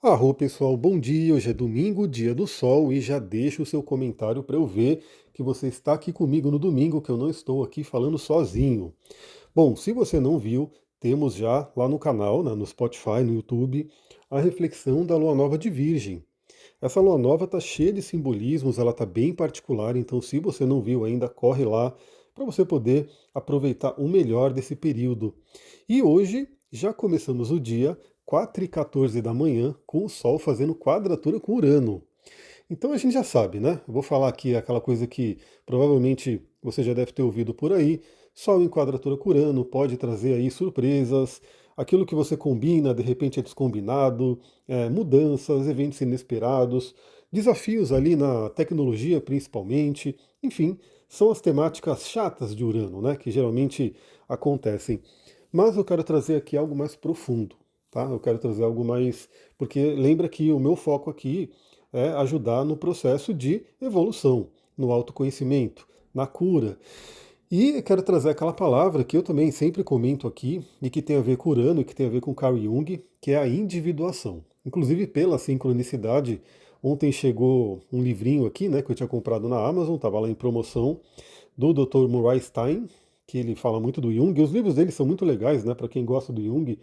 Arro pessoal, bom dia. Hoje é domingo, dia do sol, e já deixa o seu comentário para eu ver que você está aqui comigo no domingo, que eu não estou aqui falando sozinho. Bom, se você não viu, temos já lá no canal, no Spotify, no YouTube, a reflexão da Lua Nova de Virgem. Essa Lua Nova está cheia de simbolismos, ela está bem particular, então se você não viu ainda, corre lá para você poder aproveitar o melhor desse período. E hoje já começamos o dia 4h14 da manhã, com o Sol fazendo quadratura com Urano. Então a gente já sabe, né? Eu vou falar aqui aquela coisa que provavelmente você já deve ter ouvido por aí. Sol em quadratura com Urano pode trazer aí surpresas, aquilo que você combina, de repente é descombinado, mudanças, eventos inesperados, desafios ali na tecnologia principalmente, enfim, são as temáticas chatas de Urano, né? Que geralmente acontecem. Mas eu quero trazer aqui algo mais profundo, tá? Eu quero trazer algo mais. Porque lembra que o meu foco aqui é ajudar no processo de evolução, no autoconhecimento, na cura. E quero trazer aquela palavra que eu também sempre comento aqui e que tem a ver com Urano e que tem a ver com Carl Jung, que é a individuação. Inclusive, pela sincronicidade, ontem chegou um livrinho aqui, né, que eu tinha comprado na Amazon, estava lá em promoção, do Dr. Murray Stein, que ele fala muito do Jung. E os livros dele são muito legais, né, para quem gosta do Jung,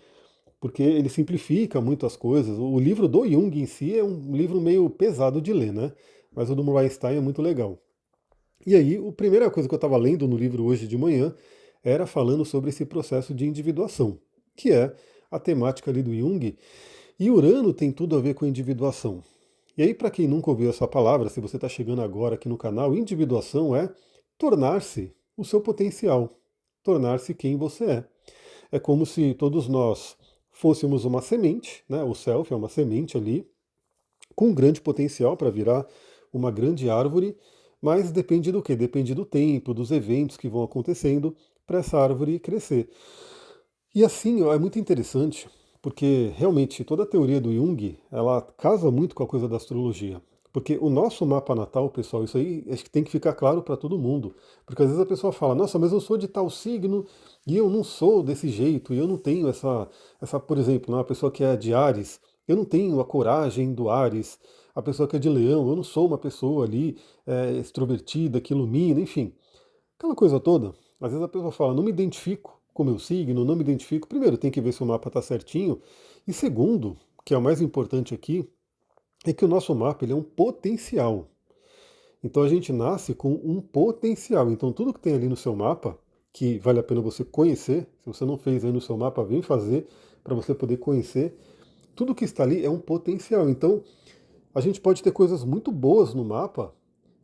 porque ele simplifica muito as coisas. O livro do Jung em si é um livro meio pesado de ler, né? Mas o do Murray Stein é muito legal. E aí, a primeira coisa que eu estava lendo no livro hoje de manhã era falando sobre esse processo de individuação, que é a temática ali do Jung. E Urano tem tudo a ver com individuação. E aí, para quem nunca ouviu essa palavra, se você está chegando agora aqui no canal, individuação é tornar-se o seu potencial, tornar-se quem você é. É como se todos nós fôssemos uma semente, né? O self é uma semente ali, com um grande potencial para virar uma grande árvore, mas depende do quê? Depende do tempo, dos eventos que vão acontecendo para essa árvore crescer. E assim, ó, é muito interessante, porque realmente toda a teoria do Jung, ela casa muito com a coisa da astrologia. Porque o nosso mapa natal, pessoal, isso aí acho que tem que ficar claro para todo mundo. Porque às vezes a pessoa fala, nossa, mas eu sou de tal signo e eu não sou desse jeito, e eu não tenho por exemplo, né, uma pessoa que é de Áries, eu não tenho a coragem do Áries. A pessoa que é de Leão, eu não sou uma pessoa ali extrovertida, que ilumina, enfim. Aquela coisa toda, às vezes a pessoa fala, não me identifico com o meu signo, não me identifico. Primeiro, tem que ver se o mapa está certinho. E segundo, que é o mais importante aqui, é que o nosso mapa ele é um potencial. Então a gente nasce com um potencial. Então tudo que tem ali no seu mapa, que vale a pena você conhecer, se você não fez aí no seu mapa, vem fazer para você poder conhecer. Tudo que está ali é um potencial. Então a gente pode ter coisas muito boas no mapa,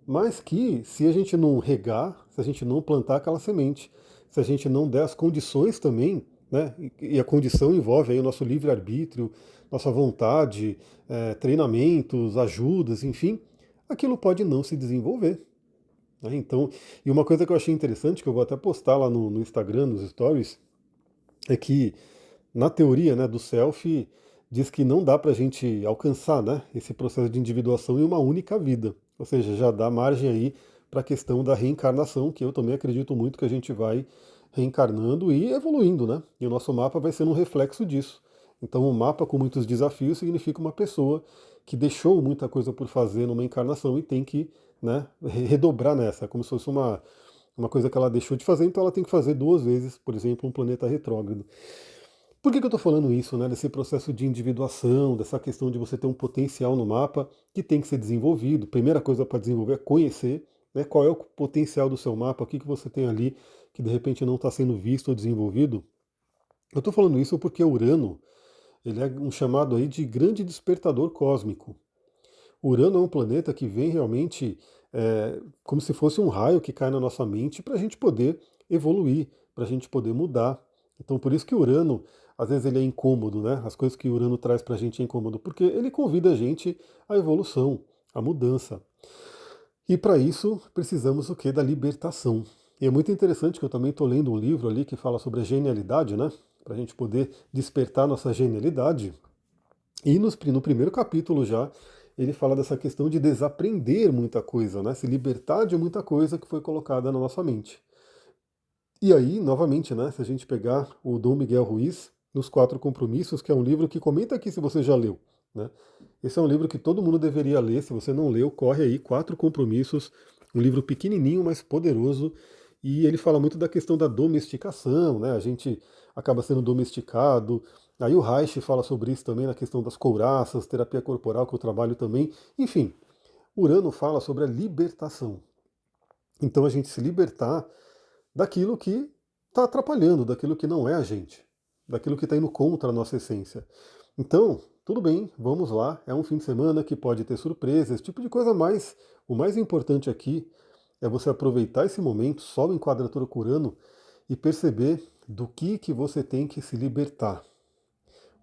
mas que, se a gente não regar, se a gente não plantar aquela semente, se a gente não der as condições também, né? E a condição envolve aí o nosso livre-arbítrio, nossa vontade, treinamentos, ajudas, enfim, aquilo pode não se desenvolver. Né? Então, e uma coisa que eu achei interessante, que eu vou até postar lá no Instagram, nos stories, é que na teoria, né, do self, diz que não dá para a gente alcançar, né, esse processo de individuação em uma única vida. Ou seja, já dá margem aí para a questão da reencarnação, que eu também acredito muito que a gente vai reencarnando e evoluindo, né? E o nosso mapa vai sendo um reflexo disso. Então, um mapa com muitos desafios significa uma pessoa que deixou muita coisa por fazer numa encarnação e tem que, né, redobrar nessa, como se fosse uma coisa que ela deixou de fazer, então ela tem que fazer duas vezes, por exemplo, um planeta retrógrado. Por que eu estou falando isso, né? Desse processo de individuação, dessa questão de você ter um potencial no mapa que tem que ser desenvolvido. Primeira coisa para desenvolver é conhecer, né, qual é o potencial do seu mapa, o que você tem ali que de repente não está sendo visto ou desenvolvido. Eu estou falando isso porque Urano, ele é um chamado aí de grande despertador cósmico. Urano é um planeta que vem realmente como se fosse um raio que cai na nossa mente para a gente poder evoluir, para a gente poder mudar. Então, por isso que Urano, às vezes, ele é incômodo, né? As coisas que Urano traz para a gente é incômodo, porque ele convida a gente à evolução, à mudança. E para isso, precisamos o quê? Da libertação. E é muito interessante que eu também estou lendo um livro ali que fala sobre a genialidade, né? Para a gente poder despertar nossa genialidade. E no primeiro capítulo já, ele fala dessa questão de desaprender muita coisa, né? Se libertar de muita coisa que foi colocada na nossa mente. E aí, novamente, né? Se a gente pegar o Dom Miguel Ruiz, Nos Quatro Compromissos, que é um livro que comenta aqui se você já leu. né? Esse é um livro que todo mundo deveria ler. Se você não leu, corre aí, Quatro Compromissos, um livro pequenininho, mas poderoso, e ele fala muito da questão da domesticação, né? A gente acaba sendo domesticado. Aí o Reich fala sobre isso também na questão das couraças, terapia corporal, que eu trabalho também. Enfim, Urano fala sobre a libertação. Então a gente se libertar daquilo que está atrapalhando, daquilo que não é a gente, daquilo que está indo contra a nossa essência. Então, tudo bem, vamos lá. É um fim de semana que pode ter surpresa, esse tipo de coisa, mas o mais importante aqui é você aproveitar esse momento, Sol em quadratura com Urano, e perceber do que você tem que se libertar.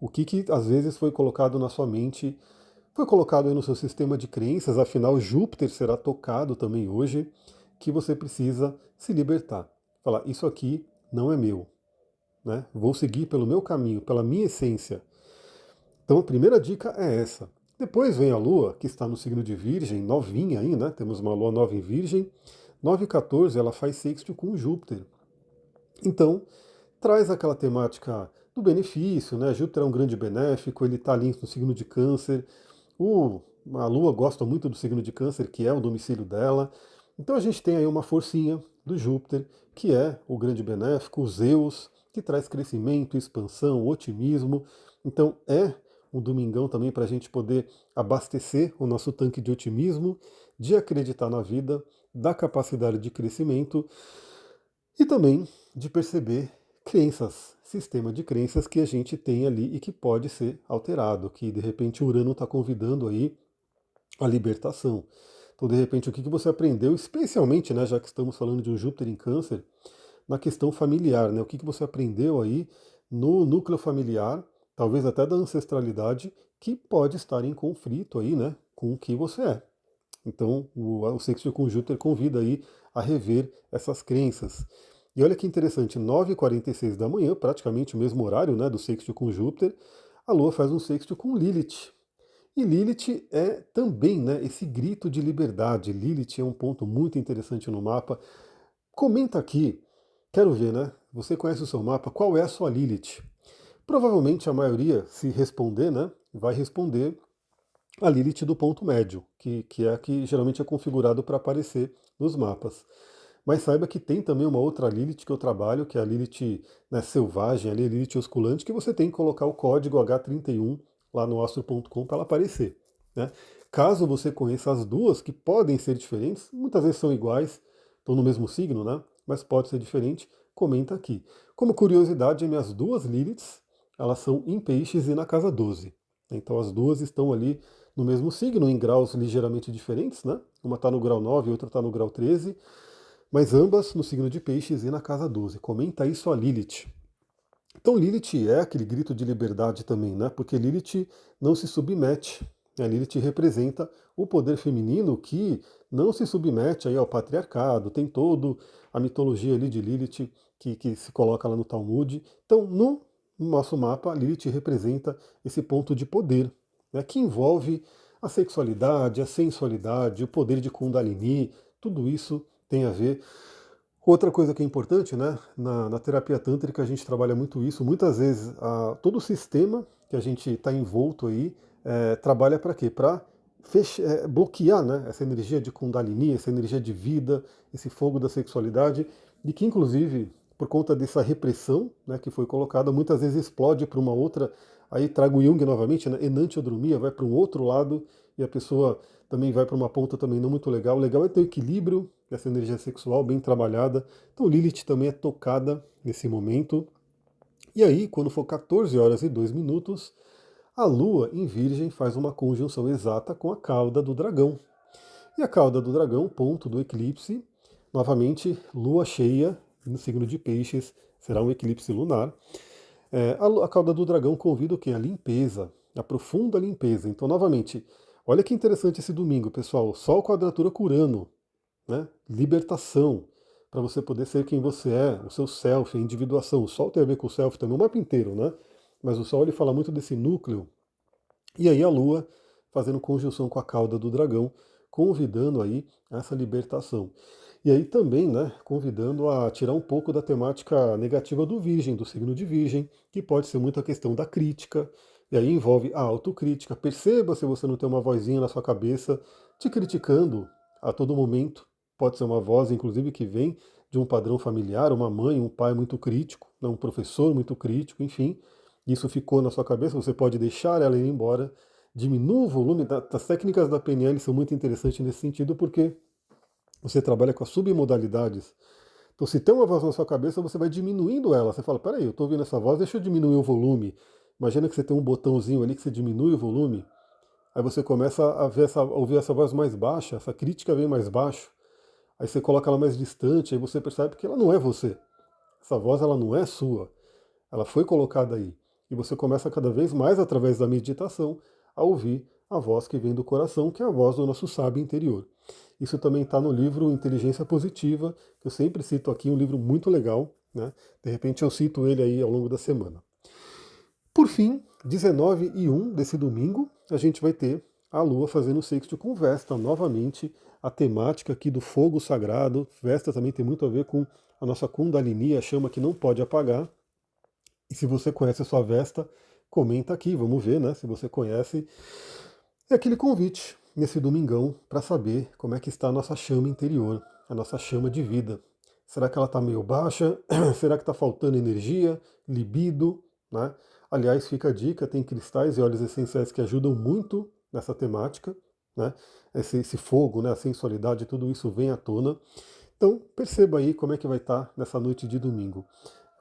O que às vezes foi colocado na sua mente, foi colocado aí no seu sistema de crenças, afinal Júpiter será tocado também hoje, que você precisa se libertar. Falar, isso aqui não é meu, né? Vou seguir pelo meu caminho, pela minha essência. Então a primeira dica é essa. Depois vem a Lua, que está no signo de Virgem, novinha aí, né? Temos uma Lua nova em Virgem. 9 e 14 ela faz sexto com Júpiter. Então, traz aquela temática do benefício, né? Júpiter é um grande benéfico, ele está ali no signo de Câncer. A Lua gosta muito do signo de Câncer, que é o domicílio dela. Então a gente tem aí uma forcinha do Júpiter, que é o grande benéfico, o Zeus, que traz crescimento, expansão, otimismo. Então é um domingão também para a gente poder abastecer o nosso tanque de otimismo, de acreditar na vida, da capacidade de crescimento e também de perceber crenças, sistema de crenças que a gente tem ali e que pode ser alterado, que de repente Urano está convidando aí a libertação. Então, de repente, o que você aprendeu, especialmente, né, já que estamos falando de um Júpiter em Câncer, na questão familiar, né? O que você aprendeu aí no núcleo familiar, talvez até da ancestralidade, que pode estar em conflito aí, né, com o que você é. Então, o sexto com Júpiter convida aí a rever essas crenças. E olha que interessante, 9h46 da manhã, praticamente o mesmo horário, né, do sexto com Júpiter, a Lua faz um sexto com Lilith. E Lilith é também, né, esse grito de liberdade. Lilith é um ponto muito interessante no mapa. Comenta aqui, quero ver, né? Você conhece o seu mapa, qual é a sua Lilith? Provavelmente a maioria, se responder, né, vai responder a Lilith do ponto médio, que é a que geralmente é configurado para aparecer nos mapas. Mas saiba que tem também uma outra Lilith que eu trabalho, que é a Lilith, né, selvagem, a Lilith osculante, que você tem que colocar o código H31 lá no astro.com para ela aparecer, né? Caso você conheça as duas, que podem ser diferentes, muitas vezes são iguais, estão no mesmo signo, né? Mas pode ser diferente, comenta aqui. Como curiosidade, minhas duas Liliths, elas são em peixes e na casa 12. Então as duas estão ali no mesmo signo, em graus ligeiramente diferentes, né? Uma está no grau 9 e outra está no grau 13, mas ambas no signo de peixes e na casa 12. Comenta isso a Lilith. Então Lilith é aquele grito de liberdade também, né? Porque Lilith não se submete. A Lilith representa o poder feminino que não se submete aí ao patriarcado. Tem toda a mitologia ali de Lilith que se coloca lá no Talmud. Então, no nosso mapa, Lilith representa esse ponto de poder, né? Que envolve a sexualidade, a sensualidade, o poder de Kundalini. Tudo isso tem a ver. Outra coisa que é importante, né, na terapia tântrica a gente trabalha muito isso. Muitas vezes todo o sistema que a gente está envolto aí trabalha para quê? Para bloquear, né, essa energia de Kundalini, essa energia de vida, esse fogo da sexualidade, e que inclusive por conta dessa repressão, né, que foi colocada, muitas vezes explode para uma outra. Aí trago Jung novamente, né, enantiodromia, vai para um outro lado e a pessoa também vai para uma ponta também não muito legal. O legal é ter o equilíbrio, essa energia sexual bem trabalhada. Então Lilith também é tocada nesse momento. E aí, quando for 14h02, a Lua em Virgem faz uma conjunção exata com a cauda do dragão. E a cauda do dragão, ponto do eclipse, novamente Lua cheia no signo de Peixes, será um eclipse lunar. A cauda do dragão convida o quê? A limpeza, a profunda limpeza. Então, novamente, olha que interessante esse domingo, pessoal. Sol quadratura com Urano, né? Libertação, para você poder ser quem você é, o seu self, a individuação. O Sol tem a ver com o self também, o mapa inteiro, né? Mas o Sol ele fala muito desse núcleo. E aí a Lua fazendo conjunção com a cauda do dragão, convidando aí essa libertação. E aí também, né, convidando a tirar um pouco da temática negativa do Virgem, do signo de Virgem, que pode ser muito a questão da crítica, E aí envolve a autocrítica. Perceba se você não tem uma vozinha na sua cabeça te criticando a todo momento. Pode ser uma voz, inclusive, que vem de um padrão familiar, uma mãe, um pai muito crítico, né, um professor muito crítico, enfim. Isso ficou na sua cabeça, você pode deixar ela ir embora. Diminua o volume. Das técnicas da PNL são muito interessantes nesse sentido, porque você trabalha com as submodalidades. Então, se tem uma voz na sua cabeça, você vai diminuindo ela. Você fala, peraí, eu estou ouvindo essa voz, deixa eu diminuir o volume. Imagina que você tem um botãozinho ali que você diminui o volume. Aí você começa a ouvir essa voz mais baixa, essa crítica vem mais baixo. Aí você coloca ela mais distante, aí você percebe que ela não é você. Essa voz ela não é sua. Ela foi colocada aí. E você começa cada vez mais, através da meditação, a ouvir a voz que vem do coração, que é a voz do nosso sábio interior. Isso também está no livro Inteligência Positiva, que eu sempre cito aqui, um livro muito legal, né? De repente eu cito ele aí ao longo da semana. Por fim, 19/1 desse domingo, a gente vai ter a Lua fazendo sexto com Vesta novamente. A temática aqui do fogo sagrado. Vesta também tem muito a ver com a nossa Kundalini, a chama que não pode apagar. E se você conhece a sua Vesta, comenta aqui, vamos ver, né? Se você conhece. É aquele convite nesse domingão para saber como é que está a nossa chama interior, a nossa chama de vida. Será que ela está meio baixa? Será que está faltando energia, libido, né? Aliás, fica a dica, tem cristais e óleos essenciais que ajudam muito nessa temática, né? Esse fogo, né? A sensualidade, tudo isso vem à tona. Então, perceba aí como é que vai estar nessa noite de domingo.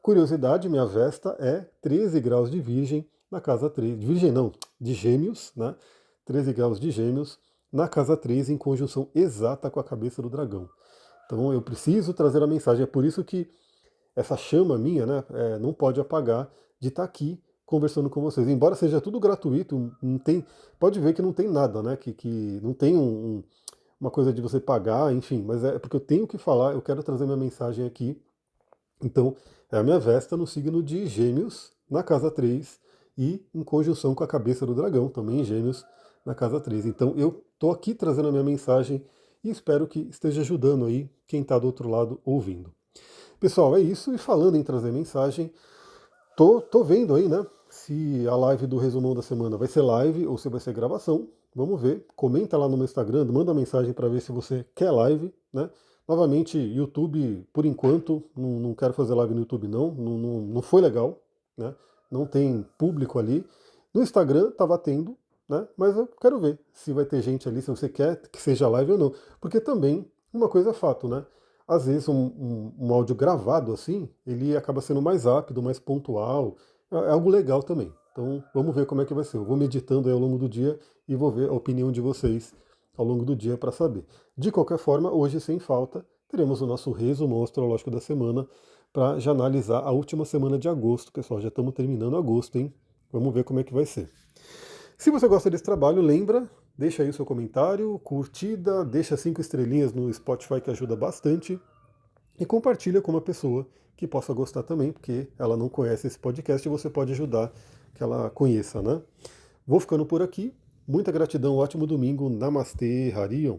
Curiosidade, minha Vesta é 13 graus de Virgem na casa 3. De Virgem não, de Gêmeos, né? 13 graus de Gêmeos na casa 3 em conjunção exata com a cabeça do dragão. Então eu preciso trazer a mensagem. É por isso que essa chama minha, né, não pode apagar de estar aqui conversando com vocês. Embora seja tudo gratuito, não tem, pode ver que não tem nada, né? Que não tem uma coisa de você pagar, enfim, mas é porque eu tenho que falar, eu quero trazer minha mensagem aqui. Então, é a minha Vesta no signo de Gêmeos, na casa 3, e em conjunção com a cabeça do dragão, também em Gêmeos, na casa 3. Então, eu estou aqui trazendo a minha mensagem e espero que esteja ajudando aí quem está do outro lado ouvindo. Pessoal, é isso. E falando em trazer mensagem, tô vendo aí, né? Se a live do resumão da semana vai ser live ou se vai ser gravação. Vamos ver. Comenta lá no meu Instagram, manda mensagem para ver se você quer live, né? Novamente, YouTube, por enquanto, não quero fazer live no YouTube não foi legal, né? Não tem público ali. No Instagram estava tendo, né? Mas eu quero ver se vai ter gente ali, se você quer que seja live ou não. Porque também, uma coisa é fato, né? Às vezes um áudio gravado assim, ele acaba sendo mais rápido, mais pontual, é algo legal também. Então vamos ver como é que vai ser. Eu vou meditando aí ao longo do dia e vou ver a opinião de vocês ao longo do dia para saber. De qualquer forma, hoje sem falta, teremos o nosso resumo astrológico da semana para já analisar a última semana de agosto. Pessoal, já estamos terminando agosto, hein? Vamos ver como é que vai ser. Se você gosta desse trabalho, lembra, deixa aí o seu comentário, curtida, deixa 5 estrelinhas no Spotify que ajuda bastante e compartilha com uma pessoa que possa gostar também, porque ela não conhece esse podcast e você pode ajudar que ela conheça, né? Vou ficando por aqui. Muita gratidão, ótimo domingo. Namastê, Harion.